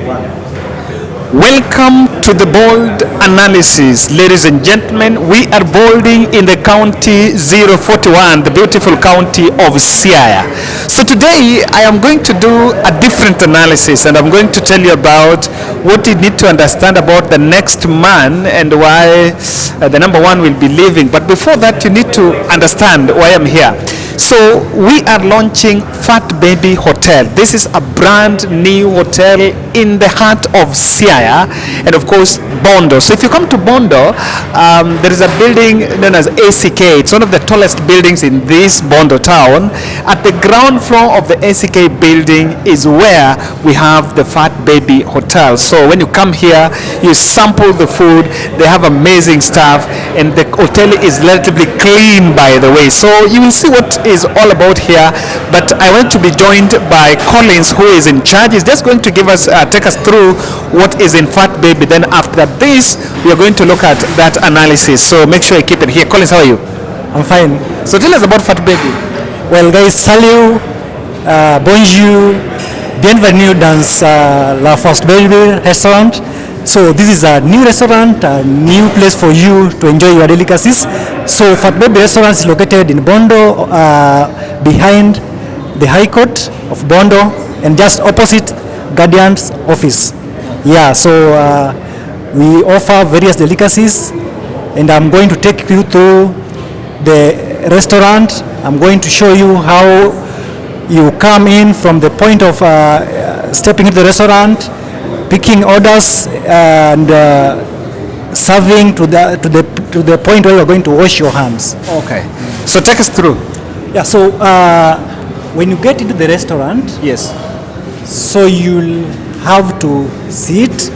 Welcome to the bold analysis, ladies and gentlemen. We are bolding in the county 041, the beautiful county of Siaya. So today I am going to do a different analysis, and I'm going to tell you about what you need to understand about the next man and why the number one will be leaving. But before that, you need to understand why I'm here. So we are launching Fat Baby Hotel. This is a brand new hotel in the heart of Siaya and of course Bondo. So if you come to Bondo, there is a building known as ACK. It's one of the tallest buildings in this Bondo town. At the ground floor of the ACK building is where we have the Fat Baby Hotel. So when you come here, you sample the food. They have amazing stuff, and the hotel is relatively clean, by the way. So you will see what is all about here. But I want to be joined by Collins, who is in charge. He's just going to give us take us through what is in Fat Baby. Then after this, we are going to look at that analysis. So make sure you keep it here. Collins, how are you? I'm fine. So tell us about Fat Baby. Well, guys, salut, bonjour, bienvenue dans la Fat Baby restaurant. So this is a new restaurant, a new place for you to enjoy your delicacies. So Fat Baby restaurant is located in Bondo, behind the High Court of Bondo, and just opposite Guardian's office. Yeah, so we offer various delicacies, and I'm going to take you through the restaurant. I'm going to show you how you come in from the point of stepping into the restaurant, picking orders, and serving to the point where you're going to wash your hands. Okay. So take us through. Yeah. So when you get into the restaurant, yes. So you'll have to sit.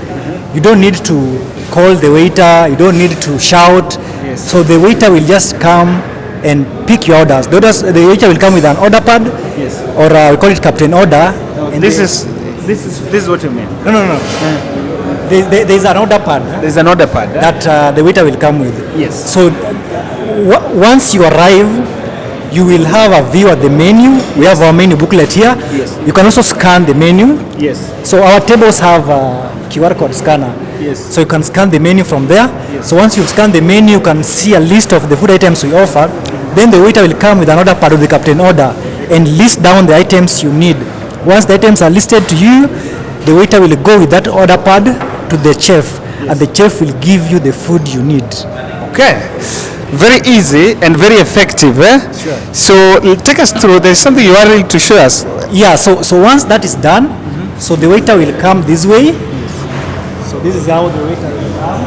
You don't need to call the waiter. You don't need to shout. Yes. So the waiter will just come and pick your orders. The waiter will come with an order pad. Yes. Or we call it captain order. No, this is what you mean. No. There's an order pad. There's an order pad that the waiter will come with. Yes. So once you arrive, you will have a view at the menu. We have our menu booklet here. Yes. You can also scan the menu. Yes. So our tables have a QR code scanner. Yes. So you can scan the menu from there. Yes. So once you scan the menu, you can see a list of the food items we offer. Then the waiter will come with an order pad with the captain order and list down the items you need. Once the items are listed to you, the waiter will go with that order pad to the chef. Yes. And the chef will give you the food you need. Okay. Very easy and very effective. Sure. So take us through. There's something you are ready to show us. Yeah. So once that is done, so the waiter will come this way. So this is how the waiter will come.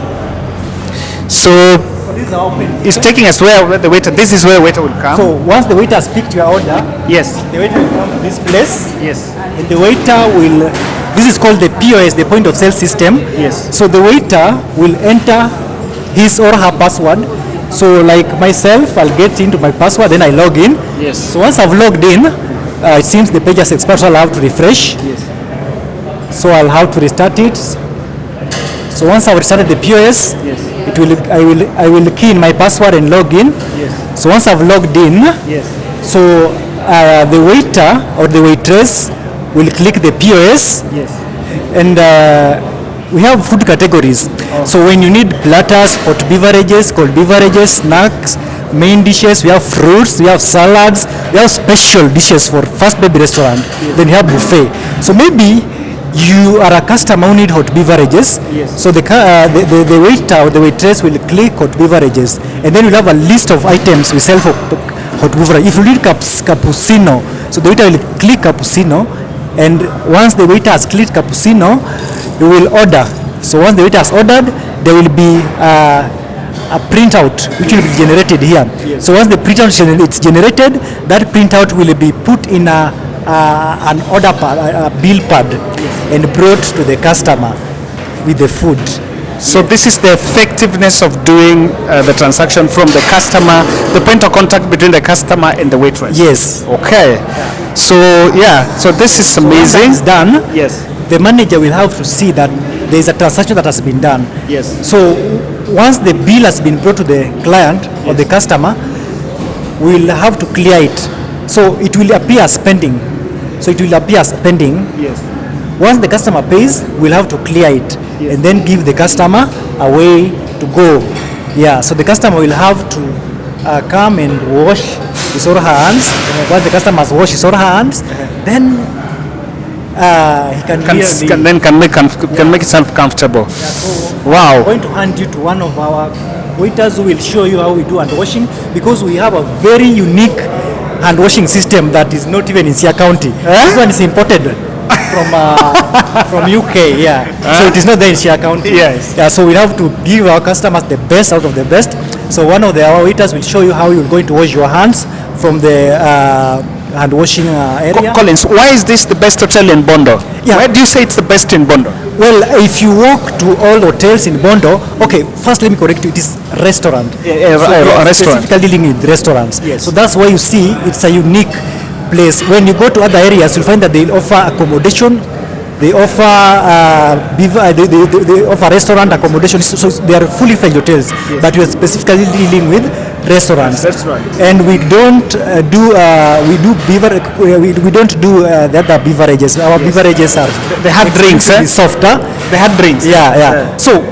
So this is open. It's taking us where the waiter. This is where the waiter will come. So once the waiter has picked your order, yes, the waiter will come to this place. Yes. And the waiter will. This is called the POS, the point of sale system. Yes. So the waiter will enter his or her password. So like myself, I'll get into my password, then I log in. Yes. So once I've logged in, it seems the page has expired, so I'll have to refresh. Yes. So I'll have to restart it. So once I've restarted the POS, yes, I will key in my password and log in. Yes. So once I've logged in, yes, so the waiter or the waitress will click the POS. yes, and we have food categories. Oh. So when you need platters, hot beverages, cold beverages, snacks, main dishes, we have fruits, we have salads, we have special dishes for Fat Baby restaurant. Yes. Then you have buffet. So maybe you are a customer who need hot beverages. Yes. So the waiter or the waitress will click hot beverages, and then we'll have a list of items we sell for hot beverage. If you need cappuccino, so the waiter will click cappuccino, and once the waiter has clicked cappuccino, you will order. So once the waiter has ordered, there will be a printout which will be generated here. Yes. So once the printout is generated, that printout will be put in an order pad, a bill pad, yes, and brought to the customer with the food. So this is the effectiveness of doing the transaction from the customer, the point of contact between the customer and the waitress. Yes. Okay. So so this is amazing. Once that is done, yes, the manager will have to see that there is a transaction that has been done. Yes. So once the bill has been brought to the client, yes, or the customer, we will have to clear it. So it will appear as pending. So it will appear as pending. Yes. Once the customer pays, we'll have to clear it and then give the customer a way to go. Yeah, so the customer will have to come and wash his or her hands. Once the customer has washed his or her hands, then he can make itself comfortable. Wow. I'm going to hand you to one of our waiters who will show you how we do hand washing, because we have a very unique hand washing system that is not even in Sia County. This one is imported from UK, yeah. So it is not there in Sia County. Yes. Yeah, so we have to give our customers the best out of the best. So one of our waiters will show you how you're going to wash your hands from the hand washing area. Collins, why is this the best hotel in Bondo? Yeah. Why do you say it's the best in Bondo? Well, if you walk to all hotels in Bondo, okay, first let me correct you, it is restaurant. A restaurant. Specifically dealing with restaurants. Yes. So that's why you see it's a unique place. When you go to other areas, you'll find that they offer accommodation, they offer they offer restaurant accommodation. So they are fully fledged hotels, but we are specifically dealing with restaurants. That's right. And we don't we don't do the other beverages. Our beverages are They have drinks, eh? softer. They have drinks. Yeah. So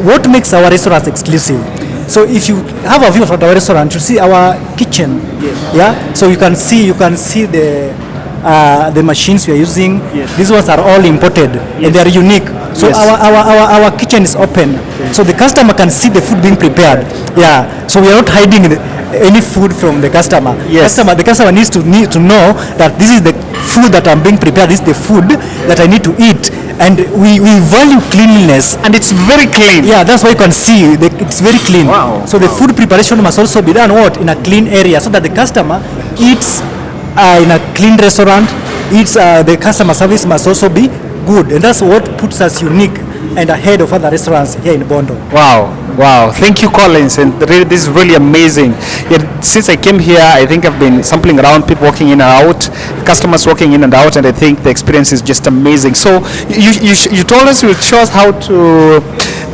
what makes our restaurants exclusive? So if you have a view of our restaurant, you see our kitchen. Yeah. So you can see the machines we are using. These ones are all imported and they are unique. So our kitchen is open. So the customer can see the food being prepared. Yeah. So we are not hiding any food from the customer. Yes. The customer needs to know that this is the food that I'm being prepared. This is the food that I need to eat. And we value cleanliness. And it's very clean. Yeah, that's why you can see it's very clean. Wow. So the food preparation must also be done in a clean area, so that the customer eats in a clean restaurant. The customer service must also be good, and that's what puts us unique and ahead of other restaurants here in Bondo. Wow. Thank you, Collins. And this is really amazing. Since I came here, I think I've been sampling around, people walking in and out, customers walking in and out, and I think the experience is just amazing. So you told us, you will show us how to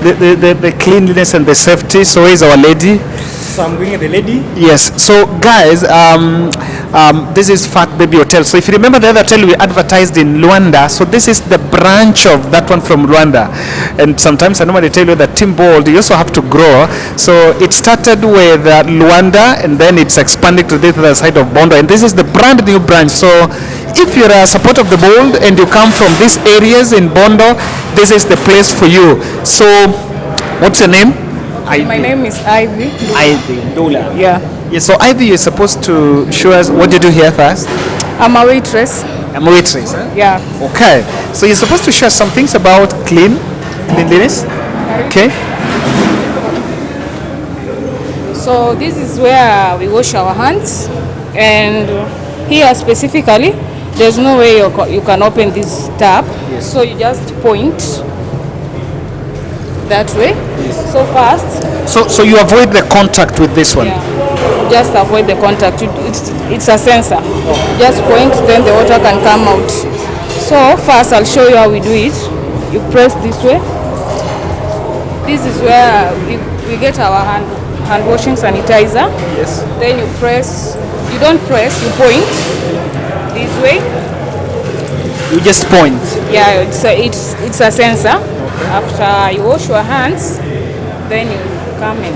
the cleanliness and the safety. So here's our lady. So I'm going at the lady. Yes. So guys, this is Fat Baby Hotel. So if you remember the other hotel we advertised in Luanda, so this is the branch of that one from Luanda. And sometimes I normally tell you that Team Bold, you also have to grow. So it started with Luanda, and then it's expanding to the other side of Bondo. And this is the brand new branch. So if you're a supporter of the Bold and you come from these areas in Bondo, this is the place for you. So what's your name? My name is Ivy. Ivy Dola. Yeah. So Ivy, you're supposed to show us what you do here first. I'm a waitress. I'm a waitress. Huh? Yeah. Okay. So you're supposed to share some things about cleanliness. Okay. So this is where we wash our hands, and here specifically, there's no way you can open this tap. Yes. So you just point that way. Yes. So fast. So you avoid the contact with this one. Yeah. Just avoid the contact. It's a sensor. Just point, then the water can come out. So first I'll show you how we do it. You press this way. This is where we get our hand washing sanitizer. Yes. Then you press. You don't press. You point this way. You just point. Yeah, it's a sensor. Okay. After you wash your hands, then you come in.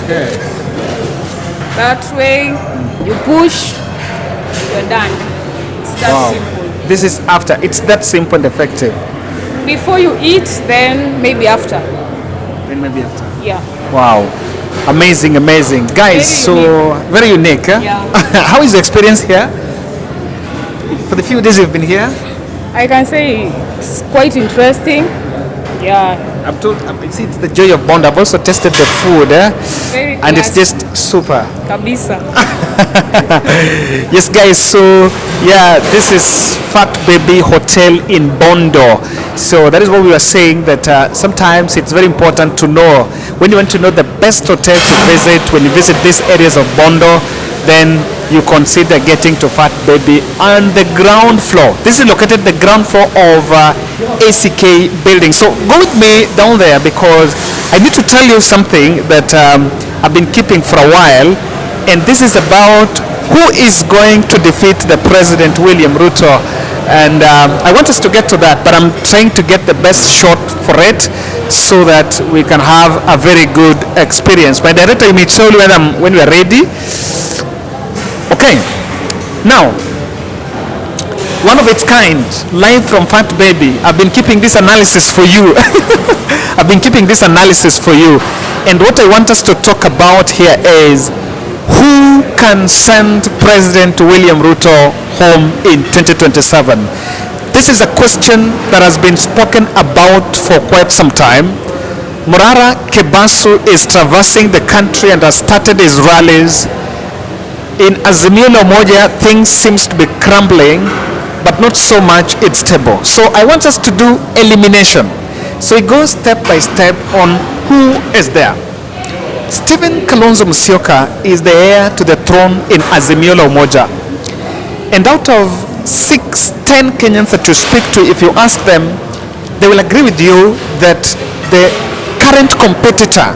Okay. That way, you push, you're done. It's that simple. This is after. It's that simple and effective. Before you eat, then maybe after. Yeah. Wow. Amazing. Guys, very unique. Huh? Yeah. How is the experience here? For the few days you've been here? I can say it's quite interesting. Yeah. I'm told, it's the joy of Bond. I've also tested the food, Very and it's just super. Kabisa. Yes, guys. So yeah, this is Fat Baby Hotel in Bondo. So that is what we were saying, that sometimes it's very important to know when you want to know the best hotel to visit. When you visit these areas of Bondo, then you consider getting to Fat Baby on the ground floor. This is located the ground floor of ACK building. So go with me down there, because I need to tell you something that I've been keeping for a while, and this is about who is going to defeat the President William Ruto. And I want us to get to that, but I'm trying to get the best shot for it so that we can have a very good experience. My director, you may tell you when we are ready. Okay, now, one of its kind, live from Fat Baby. I've been keeping this analysis for you. I've been keeping this analysis for you. And what I want us to talk about here is who can send President William Ruto home in 2027? This is a question that has been spoken about for quite some time. Murara Kebasu is traversing the country and has started his rallies. In Azimio la Umoja, things seems to be crumbling, but not so much it's stable. So I want us to do elimination. So it goes step by step on who is there. Stephen Kalonzo Musyoka is the heir to the throne in Azimio la Umoja. And out of 10 Kenyans that you speak to, if you ask them, they will agree with you that the current competitor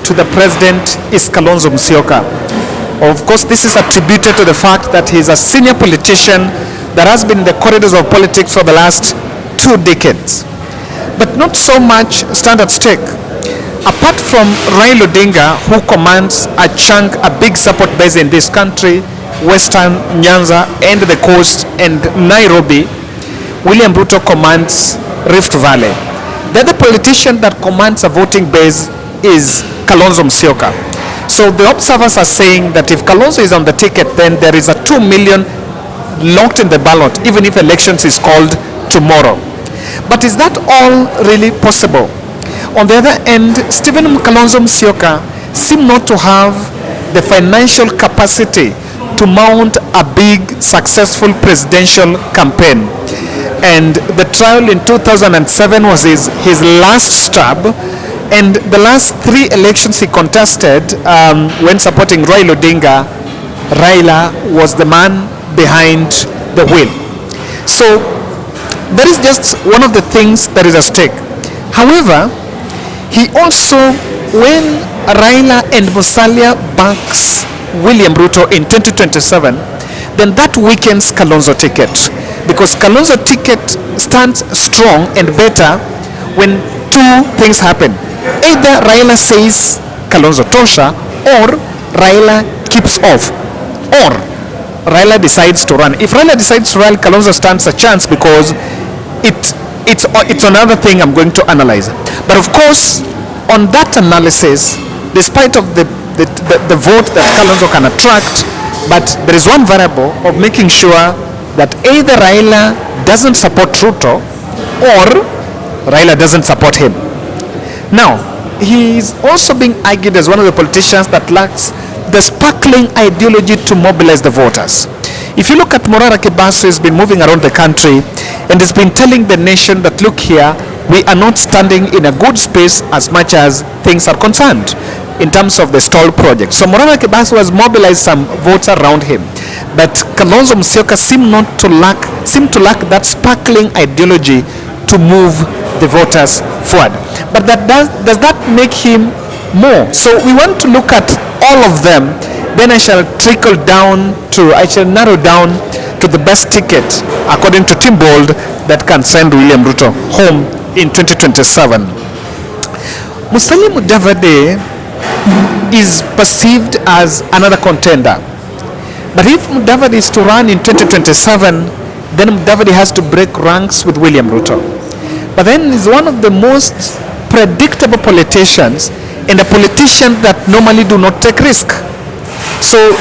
to the president is Kalonzo Musyoka. Of course, this is attributed to the fact that he is a senior politician that has been in the corridors of politics for the last 2 decades. But not so much stand at stake. Apart from Raila Odinga, who commands a big support base in this country, Western Nyanza and the coast and Nairobi, William Ruto commands Rift Valley. The other politician that commands a voting base is Kalonzo Musyoka. So the observers are saying that if Kalonzo is on the ticket, then there is a 2 million locked in the ballot, even if elections is called tomorrow. But is that all really possible? On the other end, Stephen Kalonzo Musyoka seem not to have the financial capacity to mount a big, successful presidential campaign. And the trial in 2007 was his last stab. And the last 3 elections he contested, when supporting Raila Odinga, Raila was the man behind the wheel. So that is just one of the things that is at stake. However, he also, when Raila and Musalia backs William Ruto in 2027, then that weakens Kalonzo ticket, because Kalonzo ticket stands strong and better when 2 things happen. Either Raila says Kalonzo tosha, or Raila keeps off, or Raila decides to run. If Raila decides to run, Kalonzo stands a chance, because it's another thing I'm going to analyze. But of course, on that analysis, despite of the vote that Kalonzo can attract, but there is one variable of making sure that either Raila doesn't support Ruto or Raila doesn't support him. Now, he is also being argued as one of the politicians that lacks the sparkling ideology to mobilize the voters. If you look at Murara Kebasu, has been moving around the country and has been telling the nation that, look here, we are not standing in a good space as much as things are concerned in terms of the stall project. So Murara Kebasu has mobilized some votes around him. But Kalonzo Musyoka seem to lack that sparkling ideology to move the voters forward. But does that make him more? So we want to look at all of them. Then I shall narrow down to the best ticket according to Tim Bold that can send William Ruto home in 2027. Musalia Mudavadi is perceived as another contender. But if Mudavadi is to run in 2027, then Mudavadi has to break ranks with William Ruto. But then he's one of the most predictable politicians, and a politician that normally do not take risk. So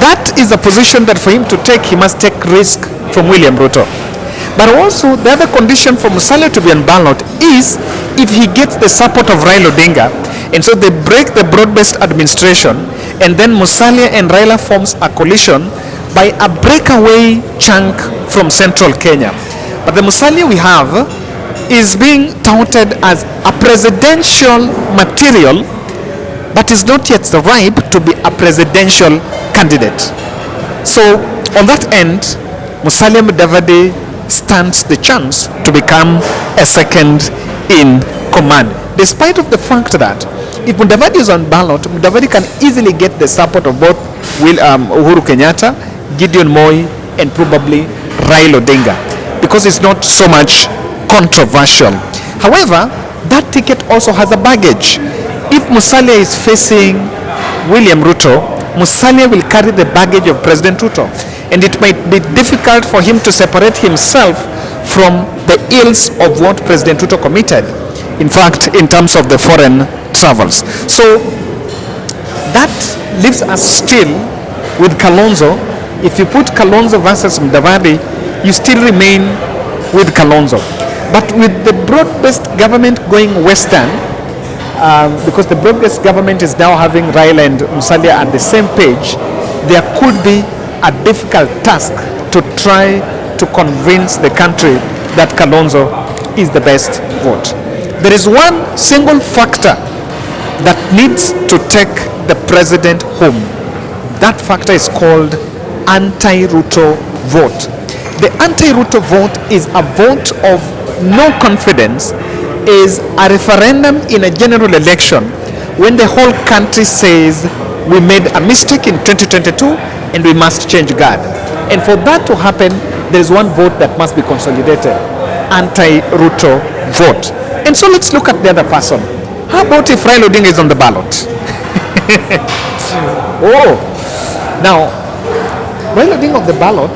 that is a position that for him to take, he must take risk from William Ruto. But also, the other condition for Musalia to be on ballot is if he gets the support of Raila Odinga, and so they break the broad-based administration, and then Musalia and Raila forms a coalition by a breakaway chunk from central Kenya. But the Musalia we have is being touted as a presidential material, but is not yet ripe to be a presidential candidate. So on that end, Musalia Mudavadi stands the chance to become a second in command, despite of the fact that if Mudavadi is on ballot, Mudavadi can easily get the support of both Uhuru Kenyatta Gideon Moi, and probably Raila Odinga, because it's not so much controversial. However, that ticket also has a baggage. If Musalia is facing William Ruto, Musalia will carry the baggage of President Ruto, and it might be difficult for him to separate himself from the ills of what President Ruto committed, in fact, in terms of the foreign travels. So that leaves us still with Kalonzo. If you put Kalonzo versus Mudavadi, you still remain with Kalonzo. But with the broad-based government going western, because the broad-based government is now having Raila and Musalia at the same page, there could be a difficult task to try to convince the country that Kalonzo is the best vote. There is one single factor that needs to take the president home. That factor is called anti-Ruto vote. The anti-Ruto vote is a vote of no confidence, is a referendum in a general election when the whole country says we made a mistake in 2022 and we must change guard. And for that to happen, there is one vote that must be consolidated, anti-Ruto vote. And so let's look at the other person. How about if Raila Odinga is on the ballot? Now, Raila Odinga on the ballot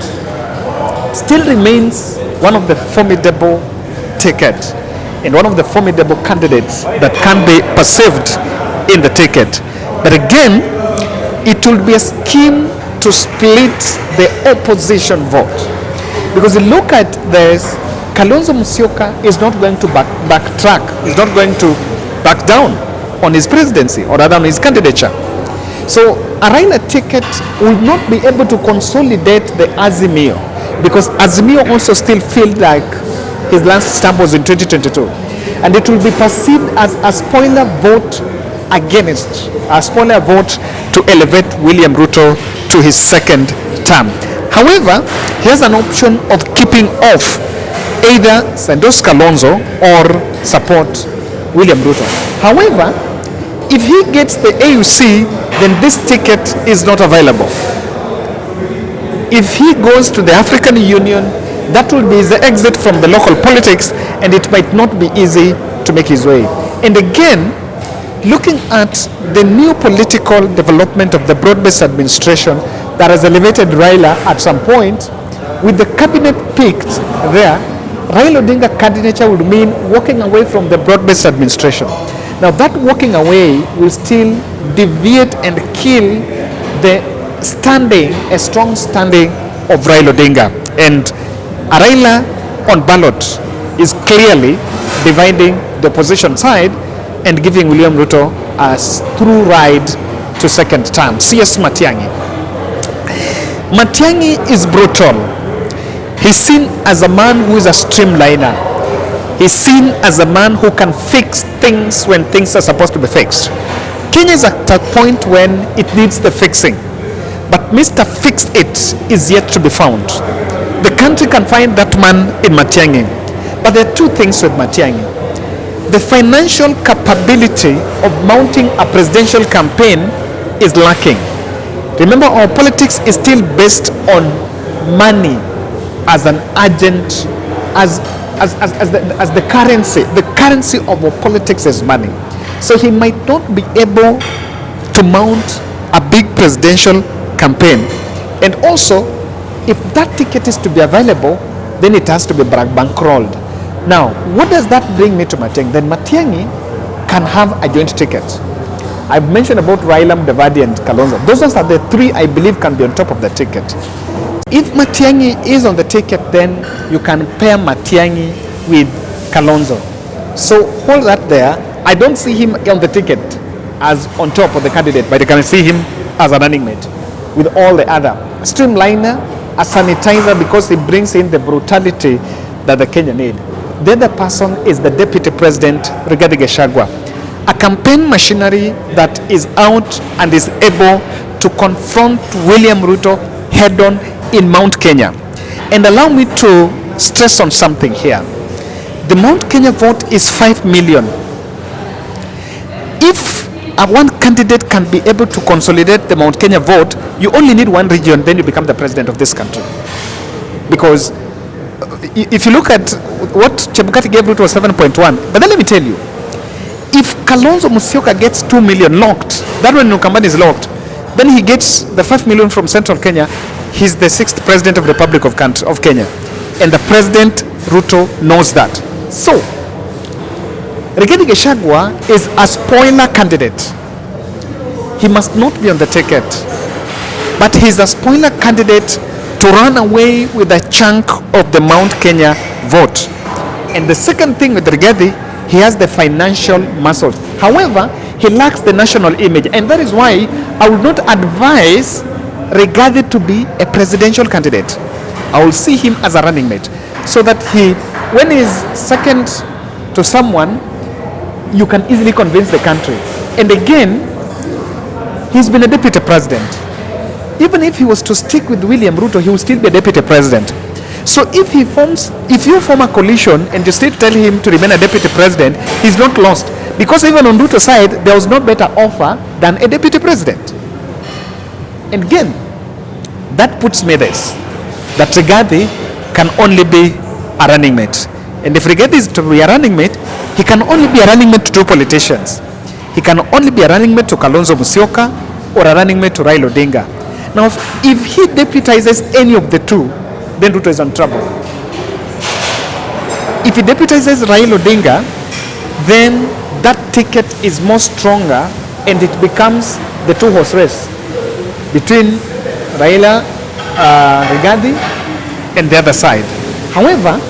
still remains one of the formidable tickets and one of the formidable candidates that can be perceived in the ticket. But again, it will be a scheme to split the opposition vote. Because you look at this, Kalonzo Musyoka is not going to backtrack, is not going to back down on his presidency or rather on his candidature. So a Raila ticket will not be able to consolidate the Azimio, because Azimio also still feels like his last stamp was in 2022, and it will be perceived as a spoiler vote against, a spoiler vote to elevate William Ruto to his second term. However, he has an option of keeping off either endorse Kalonzo or support William Ruto. However, if he gets the AUC, then this ticket is not available. If he goes to the African Union, that will be the exit from the local politics, and it might not be easy to make his way. And again, looking at the new political development of the broad-based administration that has elevated Raila at some point, with the cabinet picked there, Raila Odinga candidature would mean walking away from the broad-based administration. Now that walking away will still deviate and kill the standing, a strong standing of Raila Odinga. And Raila on ballot is clearly dividing the opposition side and giving William Ruto a through ride to second term. CS Matian'gi. Matian'gi is brutal. He's seen as a man who is a streamliner. He's seen as a man who can fix things when things are supposed to be fixed. Kenya is at a point when it needs the fixing, but Mr. Fix It is yet to be found. The country can find that man in Matian'gi. But there are two things with Matian'gi. The financial capability of mounting a presidential campaign is lacking. Remember, our politics is still based on money as an agent, as the currency. The currency of our politics is money. So he might not be able to mount a big presidential campaign. And also, if that ticket is to be available, then it has to be bankrolled. Now, what does that bring me to Matian'gi? Then Matian'gi can have a joint ticket. I've mentioned about Raila, Mudavadi and Kalonzo. Those are the three I believe can be on top of the ticket. If Matian'gi is on the ticket, then you can pair Matian'gi with Kalonzo. So hold that there. I don't see him on the ticket as on top of the candidate, but I can see him as a running mate with all the other. A streamliner, a sanitizer, because he brings in the brutality that the Kenya need. The other person is the Deputy President, Rigathi Camp, a campaign machinery that is out and is able to confront William Ruto head-on in Mount Kenya. And allow me to stress on something here. The Mount Kenya vote is 5 million. If one candidate can be able to consolidate the Mount Kenya vote, you only need one region, then you become the president of this country. Because if you look at what Chebukati gave Ruto was 7.1, but then let me tell you, if Kalonzo Musyoka gets 2 million locked, that when Nukambani is locked, then he gets the 5 million from Central Kenya, he's the 6th president of the Republic of Kenya. And the president, Ruto, knows that. So, Rigathi Gachagua is a spoiler candidate. He must not be on the ticket. But he's a spoiler candidate to run away with a chunk of the Mount Kenya vote. And the second thing with Rigathi, he has the financial muscle. However, he lacks the national image. And that is why I would not advise Rigathi to be a presidential candidate. I will see him as a running mate. So that when he is second to someone, you can easily convince the country. And again, he's been a deputy president. Even if he was to stick with William Ruto, he will still be a deputy president. So if you form a coalition and you still tell him to remain a deputy president, he's not lost. Because even on Ruto's side, there was no better offer than a deputy president. And again, that puts me this, that Rigathi can only be a running mate. And if Rigathi is to be a running mate, he can only be a running mate to two politicians. He can only be a running mate to Kalonzo Musyoka or a running mate to Raila Odinga. Now, if he deputizes any of the two, then Ruto is on trouble. If he deputizes Raila Odinga, then that ticket is more stronger and it becomes the two-horse race between Raila, Rigathi, and the other side. However,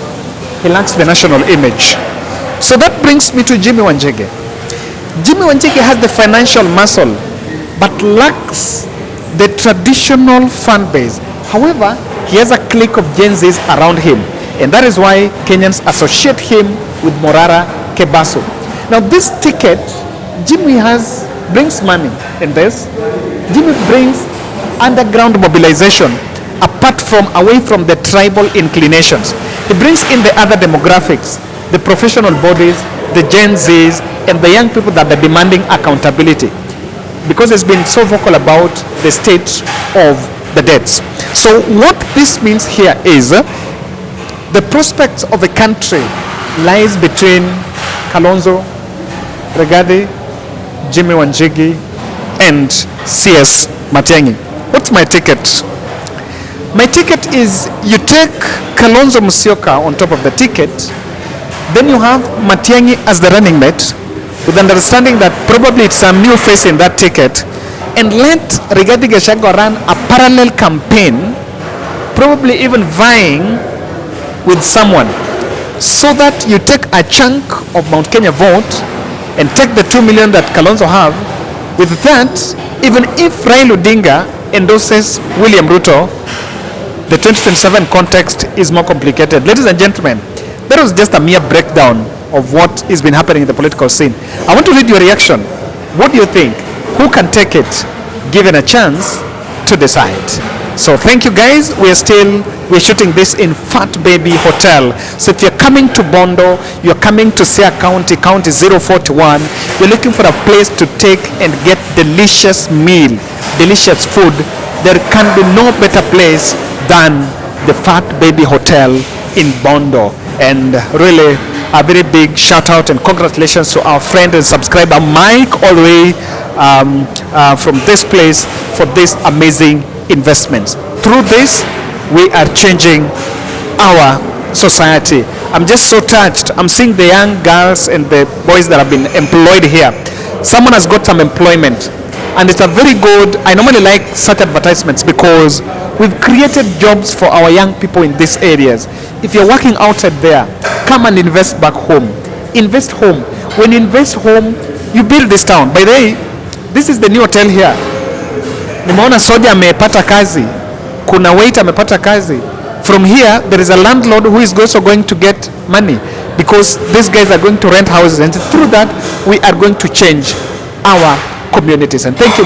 he lacks the national image. So that brings me to Jimmy Wanjigi. Jimmy Wanjigi has the financial muscle, but lacks the traditional fan base. However, he has a clique of Gen Zs around him, and that is why Kenyans associate him with Morara Kebaso. Now, this ticket, Jimmy brings money in this. Jimmy brings underground mobilization away from the tribal inclinations. He brings in the other demographics, the professional bodies, the Gen Zs, and the young people that are demanding accountability, because he's been so vocal about the state of the debts. So what this means here is the prospects of the country lies between Kalonzo, Rigathi, Jimmy Wanjigi, and CS Matian'gi. What's my ticket? My ticket is you take Kalonzo Musyoka on top of the ticket, then you have Matian'gi as the running mate, with understanding that probably it's a new face in that ticket, and let Rigathi Gachagua run a parallel campaign, probably even vying with someone, so that you take a chunk of Mount Kenya vote and take the 2 million that Kalonzo have. With that, even if Raila Odinga endorses William Ruto, the 2027 context is more complicated. Ladies and gentlemen, that was just a mere breakdown of what has been happening in the political scene. I want to read your reaction. What do you think? Who can take it, given a chance to decide? So thank you guys. We're shooting this in Fat Baby Hotel. So if you're coming to Bondo, you're coming to Siaya County, County 041, you're looking for a place to take and get delicious meal, delicious food, there can be no better place than the Fat Baby Hotel in Bondo. And really a very big shout out and congratulations to our friend and subscriber Mike, all the way from this place, for this amazing investments. Through this, we are changing our society. I'm just so touched. I'm seeing the young girls and the boys that have been employed here. Someone has got some employment, and it's a very good. I normally like such advertisements because we've created jobs for our young people in these areas. If you're working outside there, come and invest back home. Invest home. When you invest home, you build this town. By the way, this is the new hotel here. Nimeona soja amepata kazi, kuna waiter amepata kazi. From here, there is a landlord who is also going to get money, because these guys are going to rent houses, and through that, we are going to change our communities. And thank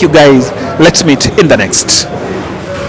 you guys. Let's meet in the next.